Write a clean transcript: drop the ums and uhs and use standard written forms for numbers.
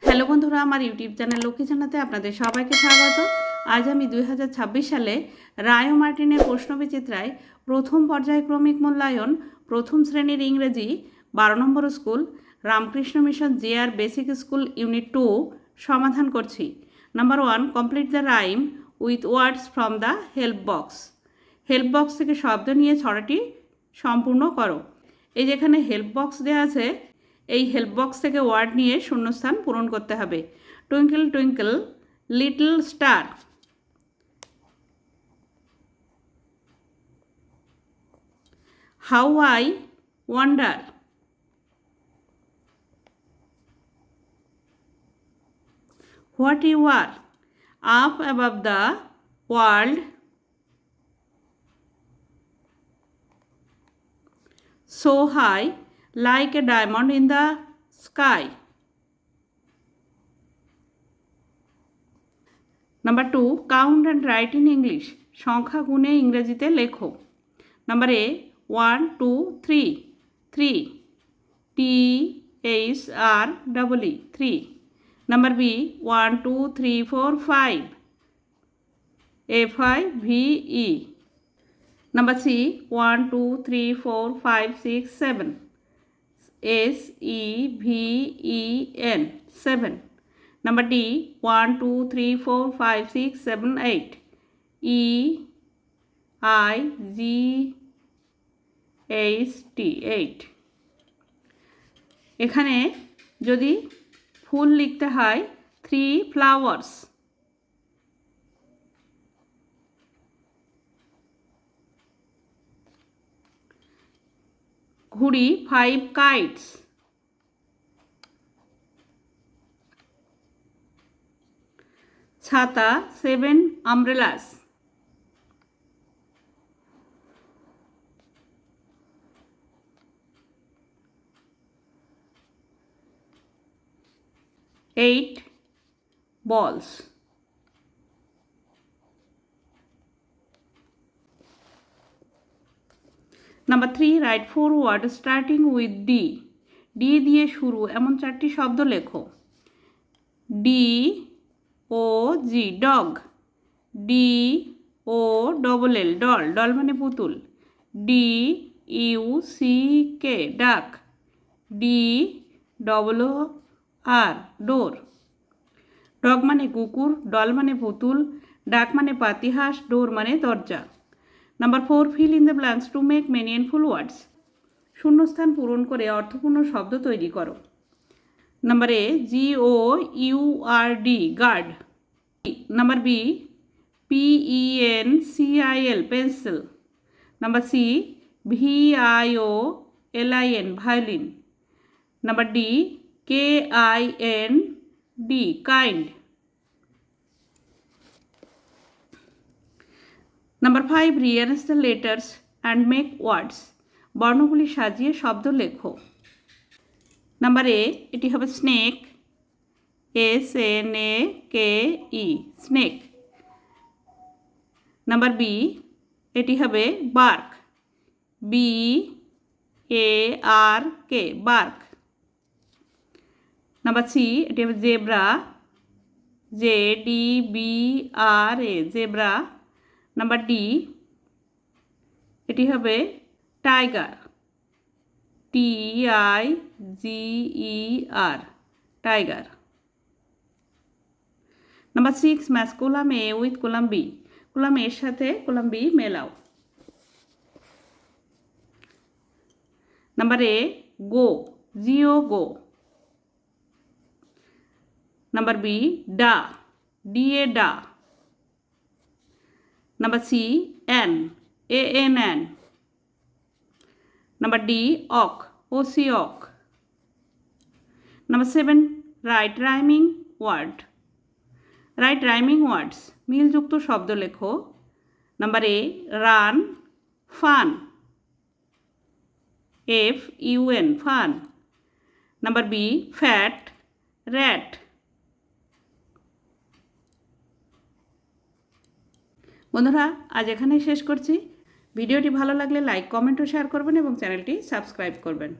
Hello বন্ধুরা, আমার YouTube channel Lakshmi জানাতে আপনাদের সবাইকে স্বাগত। আজ আমি 2026 সালে রায় ও মার্টিনের প্রশ্নবিচিত্রায় প্রথম পর্যায়ক্রমিক মূল্যায়ন প্রথম শ্রেণীর ইংরেজি 12 নম্বর school Ramakrishna Mission J R basic school unit 2 সমাধান করছি। Number 1, complete the rhyme with words from the help box. Help box থেকে শব্দ নিয়ে ছড়াটি সম্পূর্ণ করো। এই যেখানে হেল্প বক্স দেওয়া আছে, এই হেল্প বক্স থেকে ওয়ার্ড নিয়ে শূন্যস্থান পূরণ করতে হবে। Twinkle twinkle little star, how I wonder, what you are, up above the world, so high like a diamond in the sky. Number 2, count and write in English. সংখ্যা গুণে ইংরেজিতে লেখো। Number A, 1 2 3 3 T H R E 3. Number B, 1 2 3 4 5 F I V E. Number C, 1 2 3 4 5 6 7 S E V E N 7. Number D, 1 2 3 4 5 6 7 8 E I G H T 8. এখানে যদি ফুল লিখতে হয় 3 flowers, ঘুড়ি 5 kites, ছাতা 7 umbrellas, eight balls. Number 3, write 4 words starting with D. D দিয়ে শুরু এমন 4টি শব্দ লেখো। D O G dog, D O double L doll, doll মানে পুতুল, D U C K duck, D double O R door. Dog মানে কুকুর, ডল মানে পুতুল, ডাক মানে পাতিহাঁস, ডোর মানে দরজা। Number 4, fill in the blanks to make meaningful words. শূন্যস্থান পূরণ করে অর্থপূর্ণ শব্দ তৈরি করো। Number A, G O U R D guard. Number B, P E N C I L pencil. Number C, V I O L I N violin. Number D, K I N D kind. Number 5, rearrange the letters and make words. বর্ণগুলি সাজিয়ে শব্দ লেখো। Number A, এটি হবে snake, SNAKE snake. Number B, এটি হবে bark, BARK bark. Number C, এটি হবে zebra, JDBRA zebra. Number D, এটি হবে tiger, TIGER tiger. Number 6, match column A with column B. Column এর সাথে কলাম বি মেলাও। Number A, go, GO go. Number B, da, DA da. Number C, an, ANN। Number D, oc, OC oc. Number 7, write rhyming word. Write rhyming words, মিলযুক্ত শব্দ লেখো। Number A, run, fun, FUN fun. Number B, fat, rat. বন্ধুরা, আজ এখানেই শেষ করছি। ভিডিওটি ভালো লাগলে লাইক কমেন্ট ও শেয়ার করবেন এবং চ্যানেলটি সাবস্ক্রাইব করবেন।